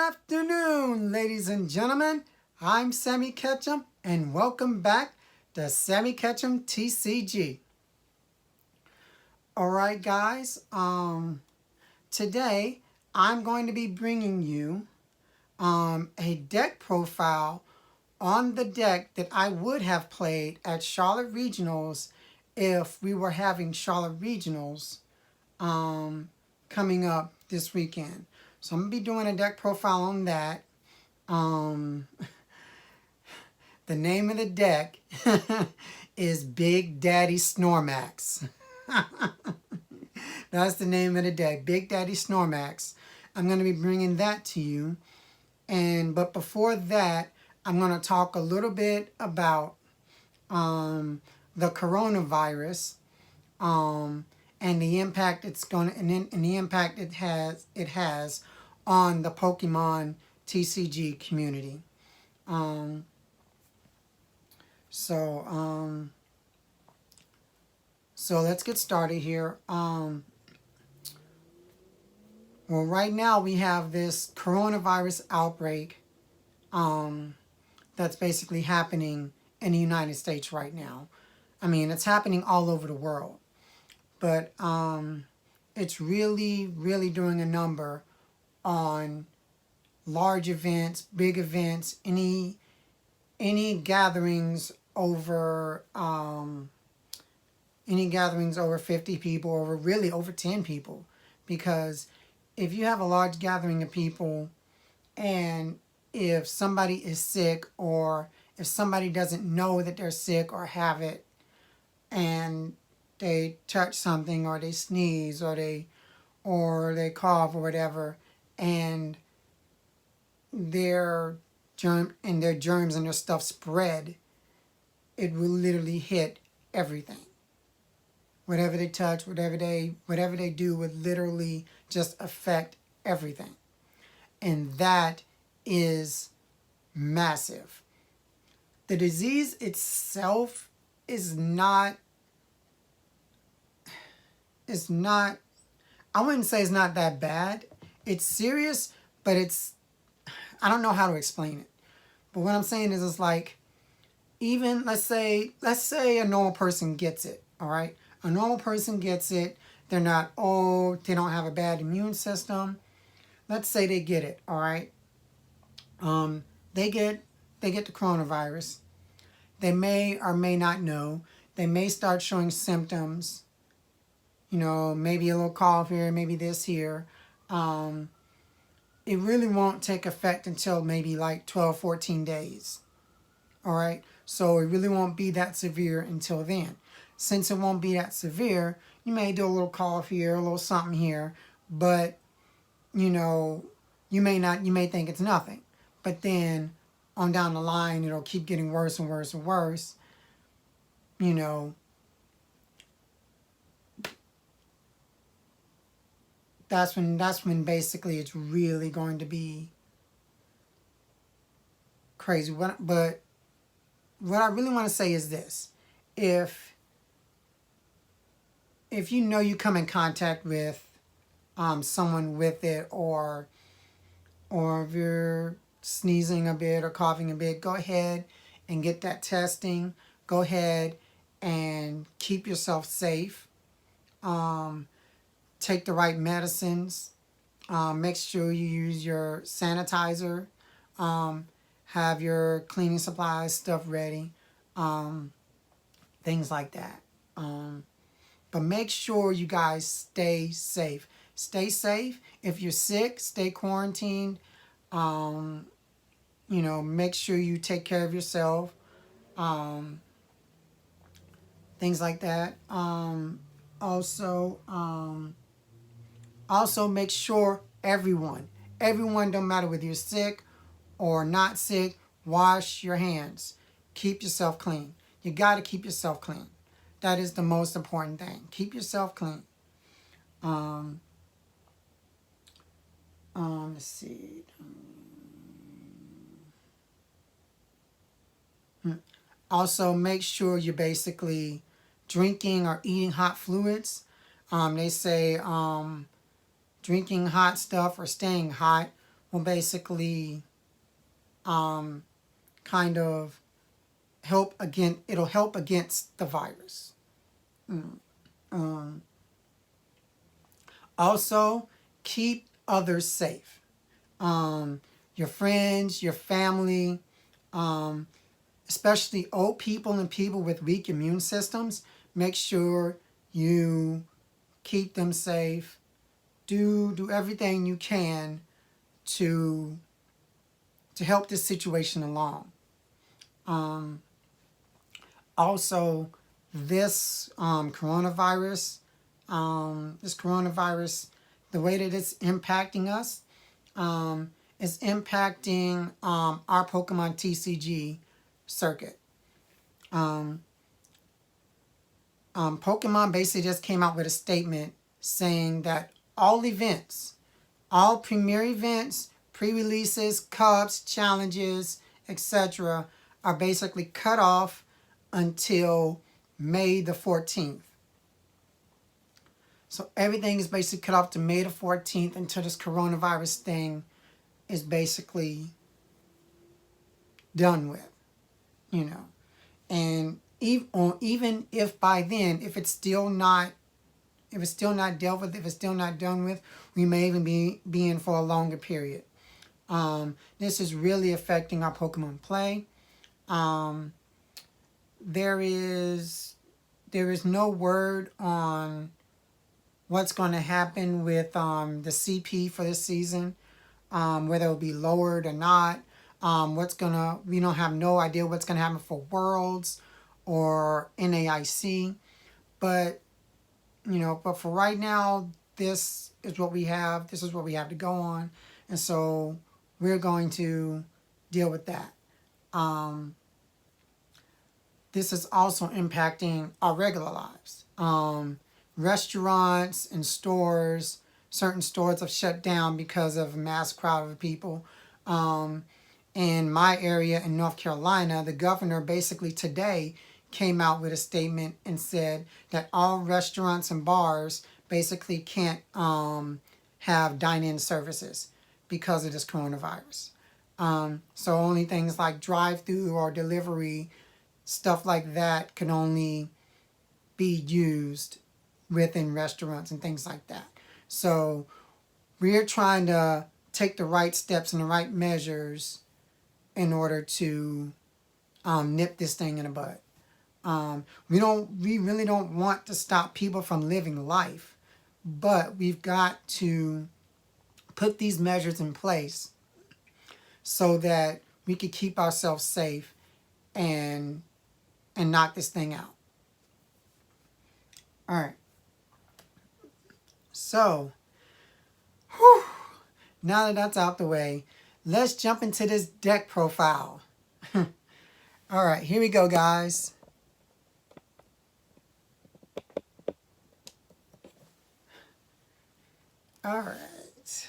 afternoon, ladies and gentlemen. I'm Sammy Ketchum, and welcome back to Sammy Ketchum TCG. Alright guys, today I'm going to be bringing you a deck profile on the deck that I would have played at Charlotte Regionals if we were having Charlotte Regionals coming up this weekend. So I'm going to be doing a deck profile on that. The name of the deck is Big Daddy Snormax. That's the name of the deck, Big Daddy Snormax. I'm going to be bringing that to you. But before that, I'm going to talk a little bit about the coronavirus and the impact it's going to, and the impact it has on the Pokemon TCG community. So let's get started here. Well, right now we have this coronavirus outbreak that's basically happening in the United States right now. I mean, it's happening all over the world. But it's really doing a number on large events, big events, any gatherings over 50 people, or really over 10 people. Because if you have a large gathering of people, and if somebody is sick, or if somebody doesn't know that they're sick or have it, and they touch something, or they sneeze, or they cough, or whatever, and their germs and their stuff spread, it will literally hit everything. Whatever they touch, whatever they do would literally just affect everything. And that is massive. The disease itself is not, I wouldn't say it's not that bad. It's serious, but I don't know how to explain it. But what I'm saying is, it's like, even, let's say a normal person gets it, all right? A normal person gets it. They're not old. They don't have a bad immune system. Let's say they get it, all right? They get the coronavirus. They may or may not know. They may start showing symptoms. You know, maybe a little cough here, maybe this here. It really won't take effect until maybe like 12, 14 days. All right? So it really won't be that severe until then. Since it won't be that severe, you may do a little cough here, a little something here, but, you know, you may think it's nothing. But then on down the line, it'll keep getting worse and worse and worse. You know, that's when basically it's really going to be crazy. But what I really want to say is this: if you know you come in contact with someone with it, or if you're sneezing a bit or coughing a bit, go ahead and get that testing. Go ahead and keep yourself safe. Take the right medicines. Make sure you use your sanitizer. Have your cleaning supplies stuff ready. Things like that. But make sure you guys stay safe. Stay safe. If you're sick, stay quarantined. You know, make sure you take care of yourself. Things like that. Also make sure everyone, don't matter whether you're sick or not sick, wash your hands. Keep yourself clean. You got to keep yourself clean. That is the most important thing. Keep yourself clean. Let's see. Also, make sure you're basically drinking or eating hot fluids. They say drinking hot stuff or staying hot will basically kind of it'll help against the virus. Also, keep others safe. Your friends, your family, especially old people and people with weak immune systems, make sure you keep them safe. Do everything you can to help this situation along. Also, this coronavirus, the way that it's impacting us, is impacting our Pokemon TCG circuit. Pokemon basically just came out with a statement saying that all events, all premier events, pre-releases, cups, challenges, etc. are basically cut off until May the 14th. So everything is basically cut off to May the 14th until this coronavirus thing is basically done with, you know. And even if by then, if it's still not dealt with, if it's still not done with, we may even be in for a longer period. This is really affecting our Pokemon play. There is no word on what's going to happen with the CP for this season, whether it will be lowered or not. We don't have no idea what's going to happen for Worlds or NAIC, but for right now, this is what we have. This is what we have to go on, and so we're going to deal with that. This is also impacting our regular lives. Restaurants and stores, certain stores have shut down because of a mass crowd of people. In my area in North Carolina, the governor basically today came out with a statement and said that all restaurants and bars basically can't have dine-in services because of this coronavirus. So only things like drive-through or delivery, stuff like that, can only be used within restaurants and things like that. So we're trying to take the right steps and the right measures in order to nip this thing in the bud. We really don't want to stop people from living life, but we've got to put these measures in place so that we can keep ourselves safe and knock this thing out. All right. So, now that that's out the way, let's jump into this deck profile. All right, here we go, guys. All right.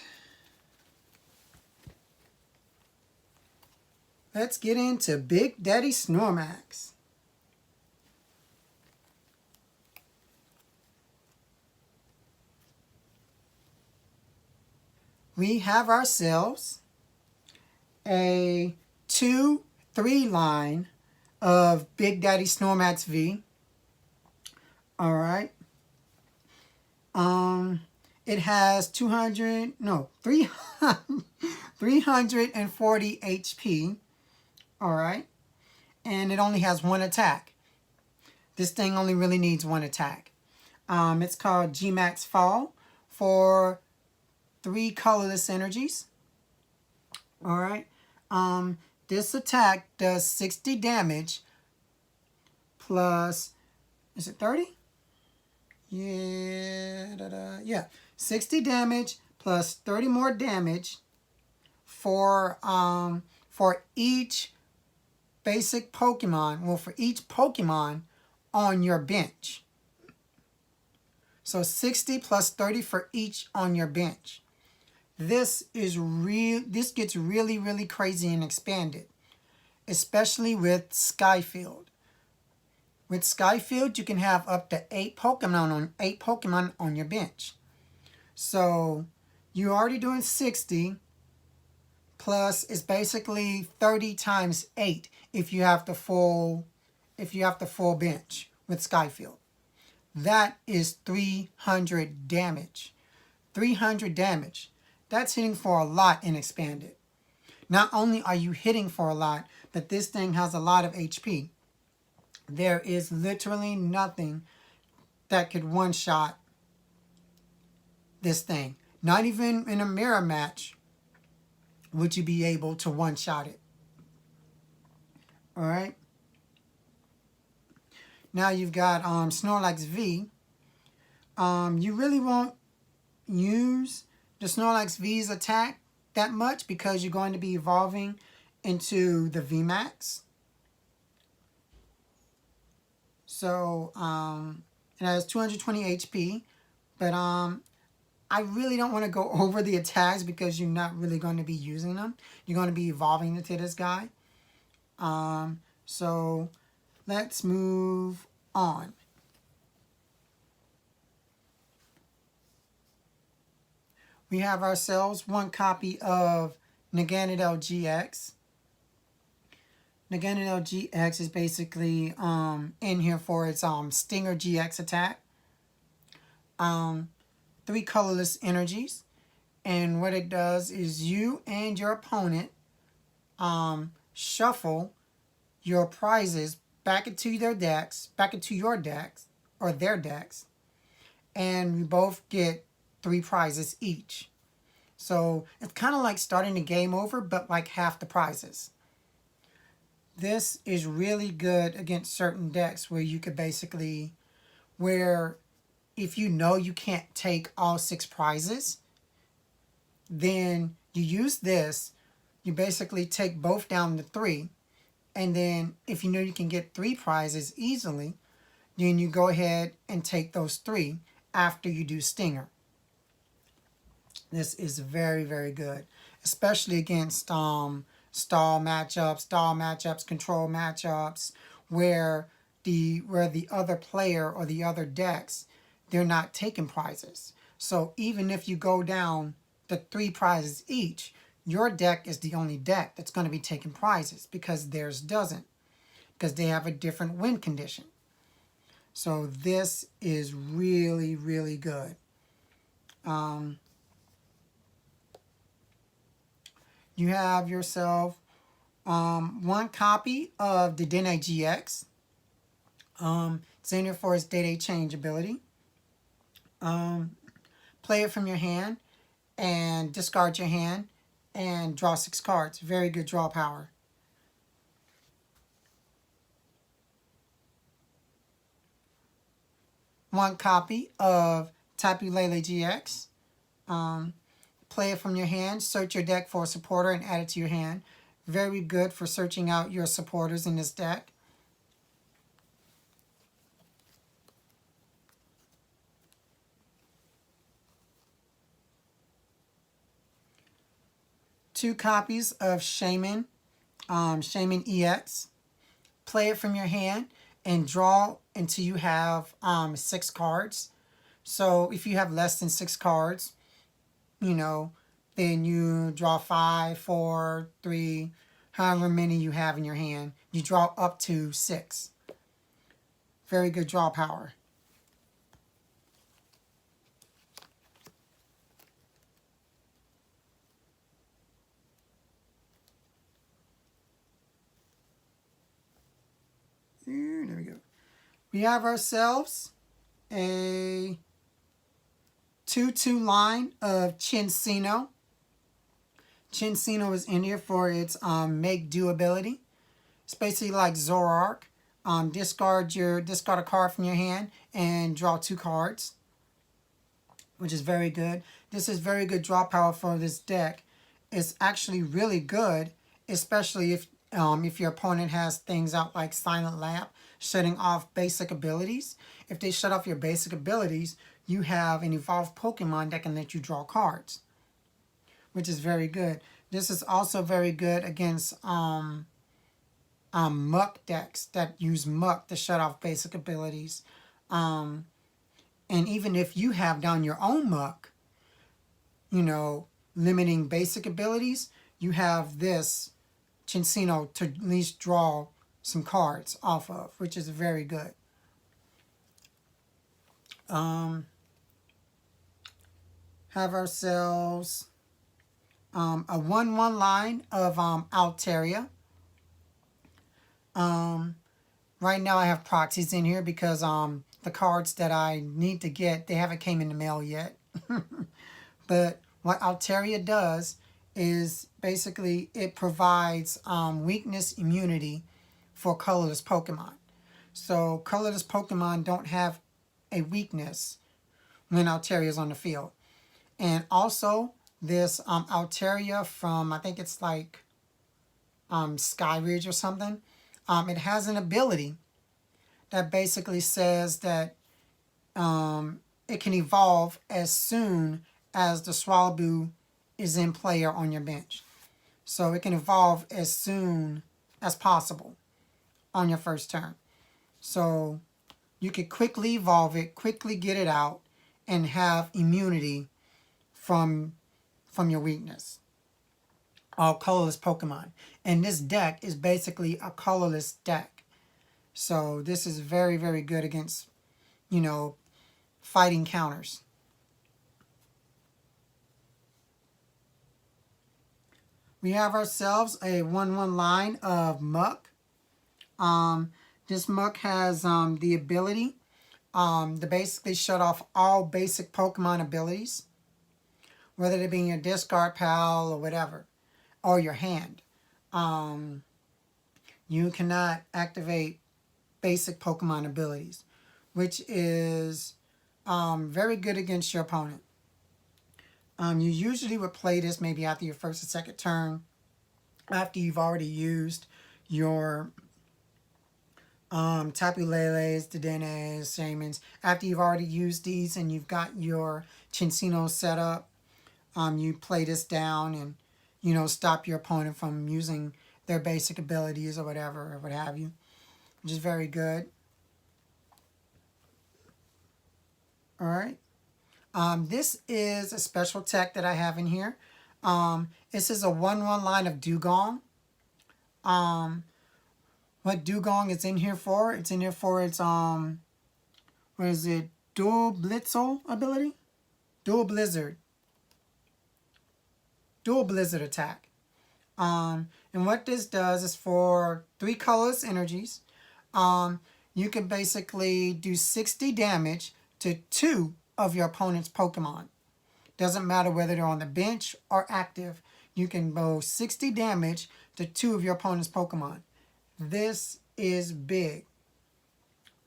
Let's get into Big Daddy Snormax. We have ourselves a 2-3 line of Big Daddy Snorlax V. All right. It has 340 HP. All right. And it only has one attack. This thing only really needs one attack. It's called Gmax Fall for 3 colorless energies. All right. This attack does 60 damage plus, is it 30? Yeah, 60 damage plus 30 more damage for each basic Pokemon. Well, for each Pokemon on your bench. So 60 plus 30 for each on your bench. This gets really, really crazy and expanded, especially with Skyfield. With Skyfield, you can have up to 8 Pokemon on your bench. So you're already doing 60, plus it's basically 30 times 8 if you have the full bench with Skyfield. That is 300 damage. 300 damage. That's hitting for a lot in Expanded. Not only are you hitting for a lot, but this thing has a lot of HP. There is literally nothing that could one-shot this thing. Not even in a mirror match would you be able to one-shot it. Alright? Now you've got Snorlax V. You really won't use the Snorlax V's attack that much because you're going to be evolving into the Vmax. So it has 220 HP, but I really don't want to go over the attacks because you're not really going to be using them. You're going to be evolving into this guy. So let's move on. We have ourselves one copy of Naganadel GX. Naganadel GX is basically in here for its Stinger GX attack. 3 colorless energies. And what it does is you and your opponent shuffle your prizes back into their decks, or their decks, and we both get 3 prizes each. So it's kind of like starting the game over, but like half the prizes. This is really good against certain decks where you could basically, where if you know you can't take all 6 prizes, then you use this, you basically take both down to 3, and then if you know you can get 3 prizes easily, then you go ahead and take those 3 after you do Stinger. This is very, very good, especially against stall matchups, control matchups, where the other player or the other decks, they're not taking prizes. So even if you go down the 3 prizes each, your deck is the only deck that's going to be taking prizes because theirs doesn't, because they have a different win condition. So this is really, really good. You have yourself one copy of the Dedenne GX. It's in here for its day-to-day change ability. Play it from your hand and discard your hand and draw 6 cards. Very good draw power. One copy of Tapu Lele GX. Play it from your hand, search your deck for a supporter and add it to your hand. Very good for searching out your supporters in this deck. Two copies of Shaymin EX. Play it from your hand and draw until you have 6 cards. So if you have less than 6 cards, you know, then you draw 5, 4, 3, however many you have in your hand. You draw up to 6. Very good draw power. There we go. We have ourselves a 2/2 line of Cinccino. Cinccino is in here for its Make Do ability. It's basically like Zoroark. Discard a card from your hand and draw 2 cards, which is very good. This is very good draw power for this deck. It's actually really good, especially if your opponent has things out like Silent Lamp, shutting off basic abilities. If they shut off your basic abilities, you have an evolved Pokemon that can let you draw cards, which is very good. This is also very good against Muck decks that use Muck to shut off basic abilities. And even if you have down your own Muck, you know, limiting basic abilities, you have this cinccino to at least draw some cards off of, which is very good. Have ourselves a 1/1 line of Altaria. Right now I have proxies in here because the cards that I need to get, they haven't came in the mail yet. But what Altaria does is basically it provides weakness immunity for colorless Pokemon. So colorless Pokemon don't have a weakness when Altaria is on the field. And also this Altaria from, I think it's like Sky Ridge or something, it has an ability that basically says that it can evolve as soon as the Swablu is in play or on your bench. So it can evolve as soon as possible on your first turn. So you could quickly evolve it, quickly get it out, and have immunity from your weakness. All colorless Pokemon. And this deck is basically a colorless deck. So this is very, very good against, you know, fighting counters. We have ourselves a 1/1 line of Muck. This Muck has the ability to basically shut off all basic Pokemon abilities, whether they be in your discard pile or whatever, or your hand. You cannot activate basic Pokemon abilities, which is very good against your opponent. You usually would play this maybe after your first or second turn, after you've already used your Tapu Leles, Dedenne, Shaymins. After you've already used these and you've got your cinccino set up, you play this down and, you know, stop your opponent from using their basic abilities or whatever, or what have you, which is very good. All right. This is a special tech that I have in here. This is a 1/1 line of Dewgong. What Dewgong is in here for? It's in here for its what is it? Dual Blitzel ability? Dual Blizzard attack. And what this does is for 3 colorless energies. You can basically do 60 damage to 2 of your opponent's Pokemon. Doesn't matter whether they're on the bench or active. You can bow 60 damage to 2 of your opponent's Pokemon. This is big.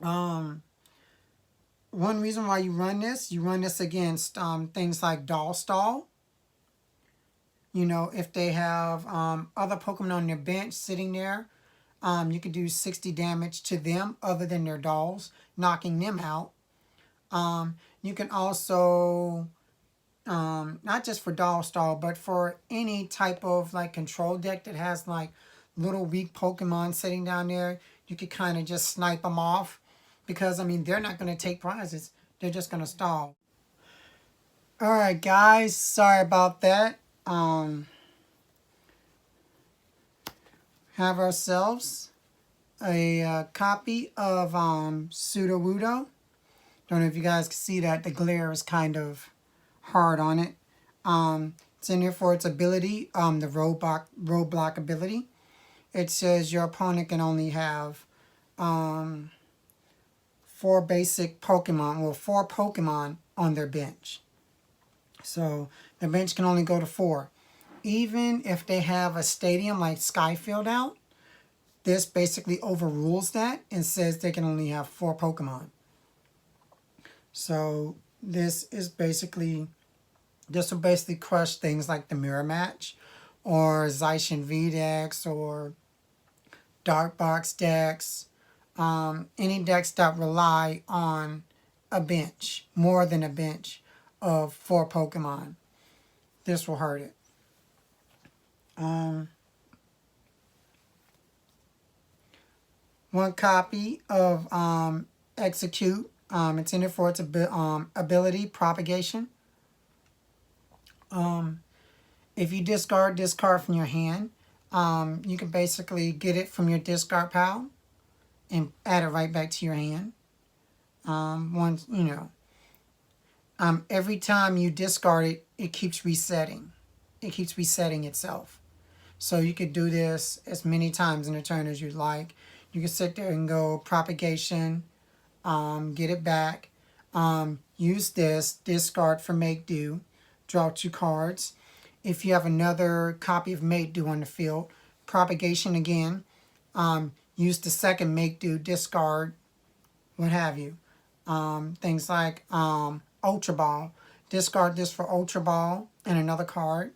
One reason why you run this against things like Doll Stall. You know, if they have other Pokemon on their bench sitting there, you can do 60 damage to them other than their dolls, knocking them out. You can also, not just for Doll Stall, but for any type of like control deck that has like little weak Pokemon sitting down there, you could kind of just snipe them off. Because, I mean, they're not going to take prizes. They're just going to stall. Alright, guys. Sorry about that. Have ourselves a copy of Sudowoodo. Don't know if you guys can see that. The glare is kind of hard on it. It's in here for its ability, the roadblock ability. It says your opponent can only have 4 basic Pokemon, well, 4 Pokemon on their bench. So the bench can only go to 4. Even if they have a stadium like Skyfield out, this basically overrules that and says they can only have 4 Pokemon. So this will basically crush things like the Mirror Match or Zacian V decks or Dark Box decks. Any decks that rely on a bench, more than a bench of 4 Pokemon. This will hurt it. One copy of exeggcute. It's in it for its ability, propagation. If you discard this card from your hand, you can basically get it from your discard pile and add it right back to your hand. Once, you know, every time you discard it, it keeps resetting. It keeps resetting itself. So you could do this as many times in a turn as you'd like. You can sit there and go propagation, get it back. Use this, discard for Make Do, draw 2 cards. If you have another copy of Make Do on the field, propagation again. Use the second Make Do, discard, what have you. Things like Ultra Ball. Discard this for Ultra Ball and another card,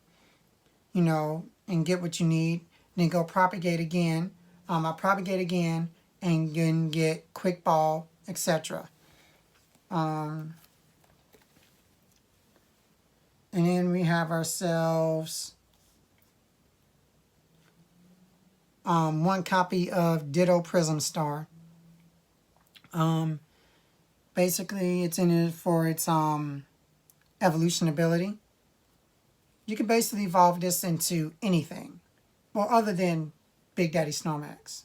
you know, and get what you need. Then go propagate again. I propagate again and then get Quick Ball, etc. And then we have ourselves 1 copy of Ditto Prism Star. Basically, it's in it for its evolution ability. You can basically evolve this into anything. Well, other than Big Daddy Snormax.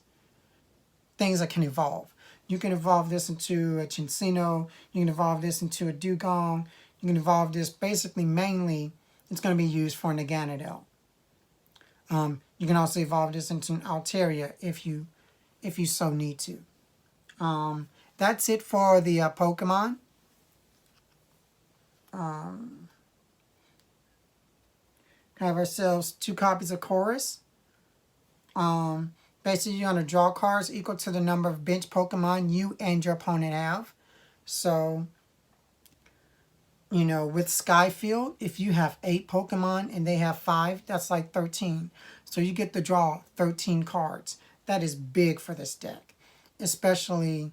Things that can evolve. You can evolve this into a cinccino. You can evolve this into a Dewgong. You can evolve this basically mainly, it's going to be used for Naganadel. You can also evolve this into an Alteria if you so need to. That's it for the Pokemon. Have ourselves 2 copies of colress. Basically, you're going to draw cards equal to the number of bench Pokemon you and your opponent have. So, you know, with Skyfield, if you have 8 Pokemon and they have 5, that's like 13. So you get to draw 13 cards. That is big for this deck, especially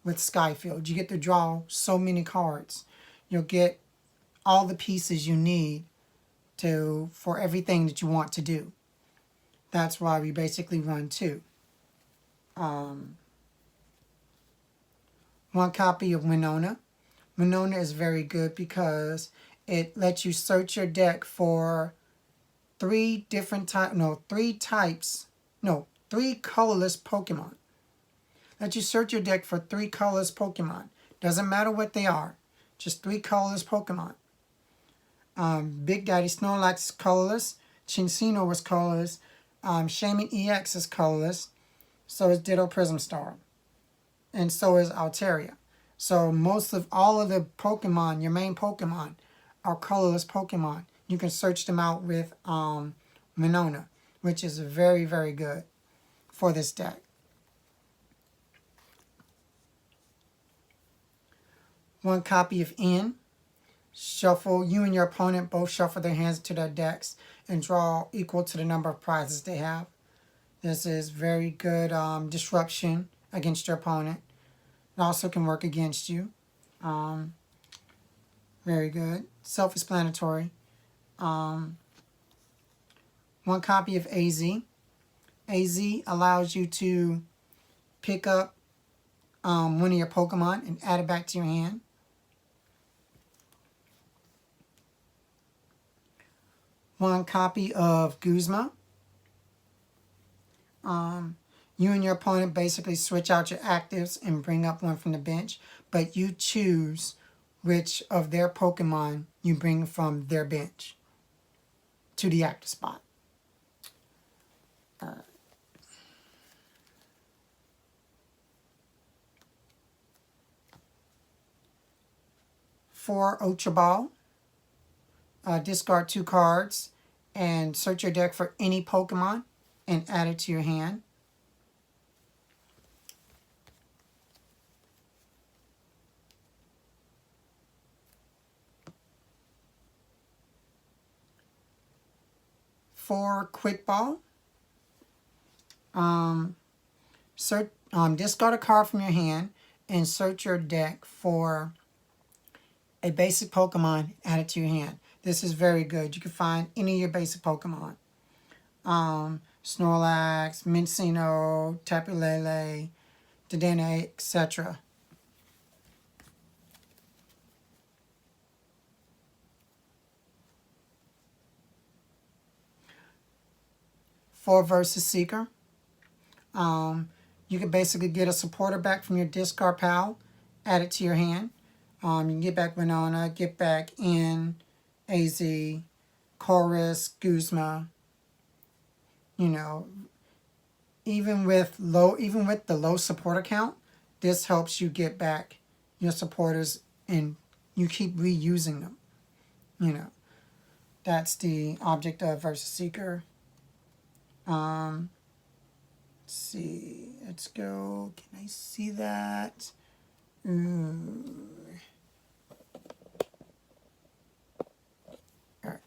with Skyfield. You get to draw so many cards. You'll get all the pieces you need for everything that you want to do. That's why we basically run 2. 1 copy of Winona. Winona is very good because it lets you search your deck for 3 colorless Pokemon. Let you search your deck for 3 colorless Pokemon. Doesn't matter what they are. Just 3 colorless Pokemon. Big Daddy Snorlax is colorless. Cinccino was colorless. Shaymin EX is colorless. So is Ditto Prism Star. And so is Altaria. So all of the Pokemon, your main Pokemon, are colorless Pokemon. You can search them out with Winona, which is very, very good for this deck. 1 copy of N. Shuffle, you and your opponent both shuffle their hands to their decks and draw equal to the number of prizes they have. This is very good disruption against your opponent. It also can work against you. Very good. Self-explanatory. 1 copy of AZ. AZ allows you to pick up one of your Pokemon and add it back to your hand. 1 copy of Guzma. You and your opponent basically switch out your actives and bring up one from the bench, but you choose which of their Pokemon you bring from their bench to the active spot. 4 Ultra Ball. Discard 2 cards and search your deck for any Pokemon and add it to your hand. 4 Quick Ball. Discard a card from your hand and search your deck for a basic Pokemon, add it to your hand. This is very good. You can find any of your basic Pokemon. Snorlax, Mincino, Tapu, Lele, Dedenne, etc. for Versus Seeker. You can basically get a supporter back from your discard pile, add it to your hand. You can get back Winona, get back in AZ, colress, guzma. You know, even with the low supporter count, this helps you get back your supporters and you keep reusing them. You know, that's the object of Versus Seeker. Let's see. Let's go. Can I see that? Ooh. All right.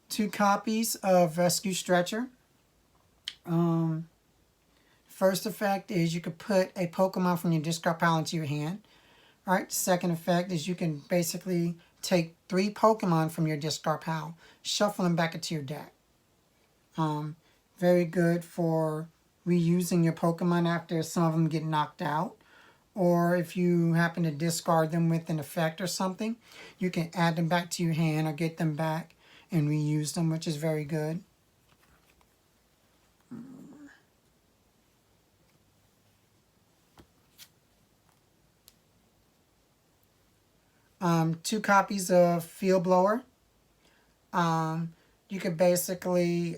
2 copies of Rescue Stretcher. First effect is you could put a Pokemon from your discard pile into your hand. All right. Second effect is you can basically take 3 Pokemon from your discard pile, shuffle them back into your deck. Very good for reusing your Pokemon after some of them get knocked out. Or if you happen to discard them with an effect or something, you can add them back to your hand or get them back and reuse them, which is very good. Two copies of Field Blower. You could basically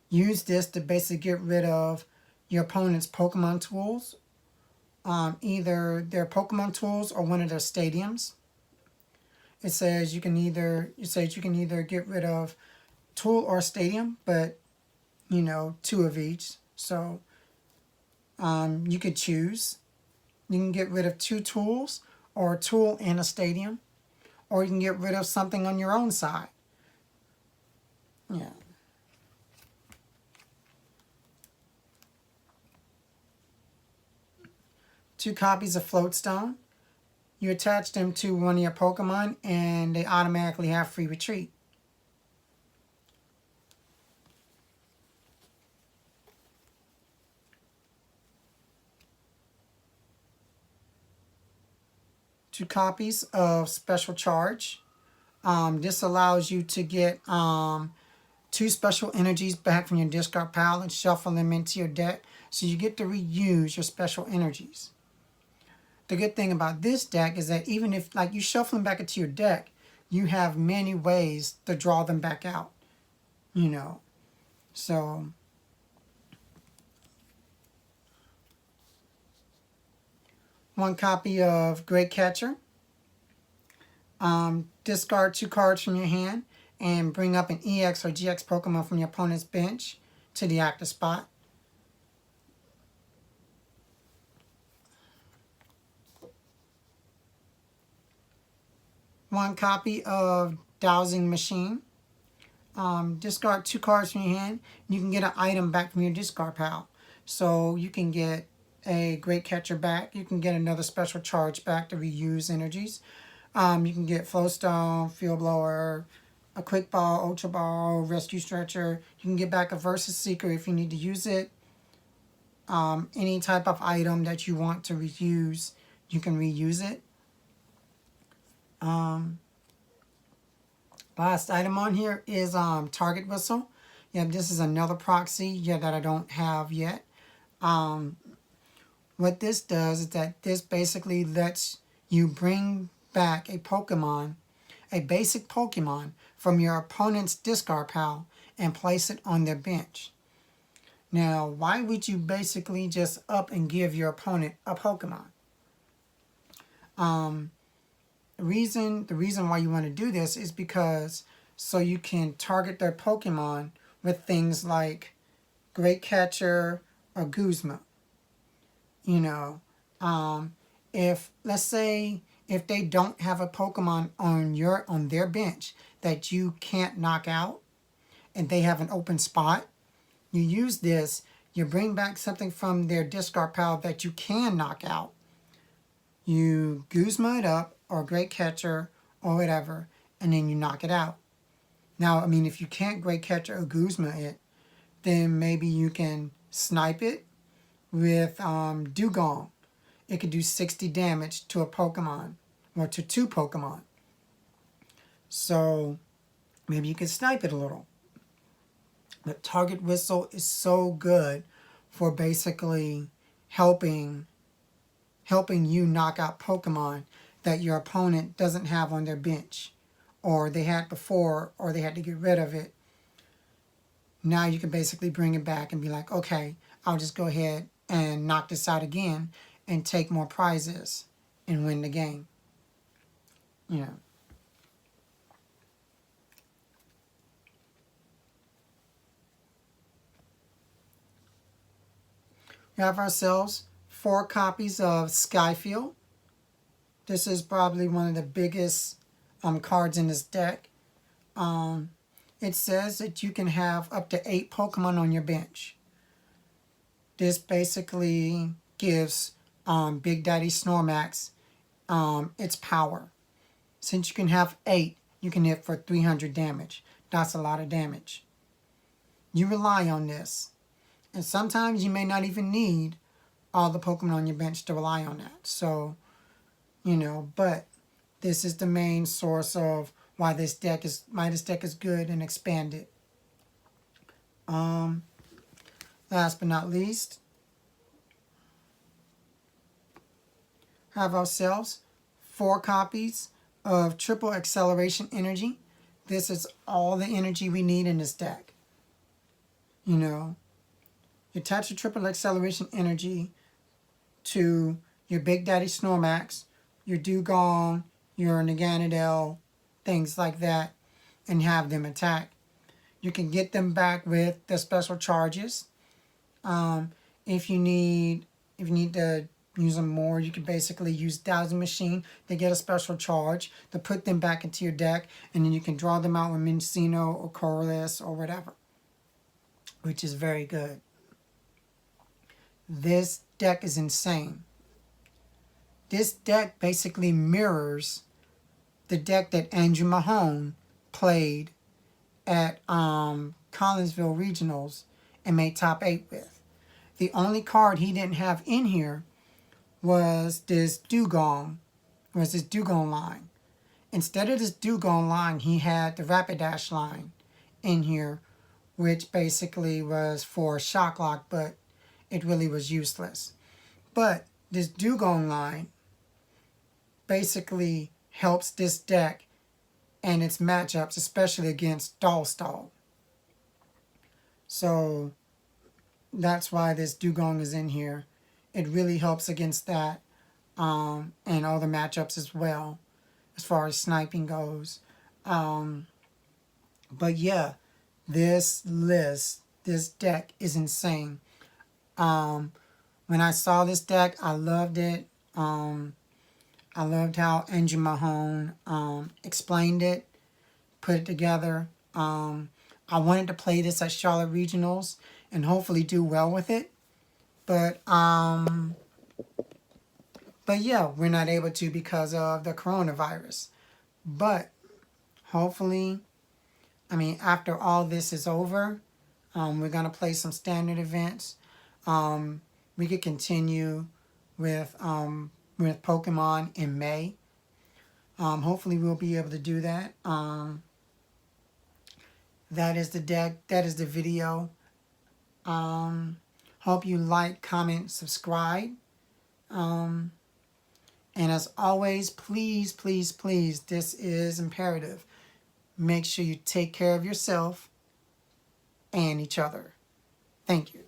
use this to basically get rid of your opponent's Pokemon tools, either their Pokemon tools or one of their stadiums. It says you can either get rid of tool or stadium, but you know, 2 of each. So you could choose. You can get rid of 2 tools or a tool and a stadium, or you can get rid of something on your own side. Yeah. Two copies of Floatstone. You attach them to one of your Pokemon and they automatically have free retreat. Two copies of Special Charge. This allows you to get 2 special energies back from your discard pile and shuffle them into your deck, so you get to reuse your special energies. The good thing about this deck is that even if like you shuffle them back into your deck, you have many ways to draw them back out. You know, so one copy of Great Catcher. Discard 2 cards from your hand and bring up an EX or GX Pokemon from your opponent's bench to the active spot. One copy of Dowsing Machine. Discard 2 cards from your hand. You can get an item back from your discard pile. So you can get a Great Catcher back. You can get another Special Charge back to reuse energies. You can get Flowstone, Field Blower, a Quick Ball, Ultra Ball, Rescue Stretcher. You can get back a Versus Seeker if you need to use it. Any type of item that you want to reuse, you can reuse it. Last item on here is Target Whistle. Yeah, this is another proxy that I don't have yet. What this does is that this basically lets you bring back a Pokemon, a basic Pokemon, from your opponent's discard pile and place it on their bench. Now, why would you basically just up and give your opponent a Pokemon? The reason why you want to do this is because so you can target their Pokemon with things like Great Catcher or Guzma. You know, if let's say if they don't have a Pokemon on their bench that you can't knock out and they have an open spot, you use this, you bring back something from their discard pile that you can knock out. You Guzma it up or Great Catcher or whatever, and then you knock it out. Now, I mean, if you can't Great Catcher or Guzma it, then maybe you can snipe it, with Dewgong. It could do 60 damage to a Pokemon, or to 2 Pokemon. So maybe you can snipe it a little. But Target Whistle is so good for basically helping you knock out Pokemon that your opponent doesn't have on their bench, or they had before, or they had to get rid of it. Now you can basically bring it back and be like, okay, I'll just go ahead and knock this out again and take more prizes and win the game. You know. We have ourselves 4 copies of Skyfield. This is probably one of the biggest cards in this deck. It says that you can have up to 8 Pokemon on your bench. This basically gives Big Daddy Snormax its power. Since you can have 8, you can hit for 300 damage. That's a lot of damage. You rely on this. And sometimes you may not even need all the Pokemon on your bench to rely on that. So, you know, but this is the main source of why this deck is good and expanded. Last but not least, have ourselves 4 copies of Triple Acceleration Energy. This is all the energy we need in this deck. You know, you attach your Triple Acceleration Energy to your Big Daddy Snorlax, your Dewgong, your Naganadel, things like that, and have them attack. You can get them back with the special charges. If you need to use them more, you can basically use Dowsing Machine to get a special charge to put them back into your deck, and then you can draw them out with Mincino or colress or whatever, which is very good. This deck is insane. This deck basically mirrors the deck that Andrew Mahone played at Collinsville Regionals and made top 8 with. The only card he didn't have in here was this Dewgong line. Instead of this Dewgong line, he had the Rapidash line in here, which basically was for Shock Lock, but it really was useless. But this Dewgong line basically helps this deck and its matchups, especially against Stall. So that's why this Dewgong is in here. It really helps against that, and all the matchups as well, as far as sniping goes. But yeah, this deck is insane. When I saw this deck, I loved it. I loved how Andrew Mahone explained it, put it together. I wanted to play this at Charlotte Regionals and hopefully do well with it. But yeah, we're not able to because of the coronavirus. But hopefully, I mean, after all this is over, we're going to play some standard events. We could continue with Pokemon in May. Hopefully we'll be able to do that. That is the deck. That is the video. Hope you like, comment, subscribe. And as always, please, please, please, this is imperative. Make sure you take care of yourself and each other. Thank you.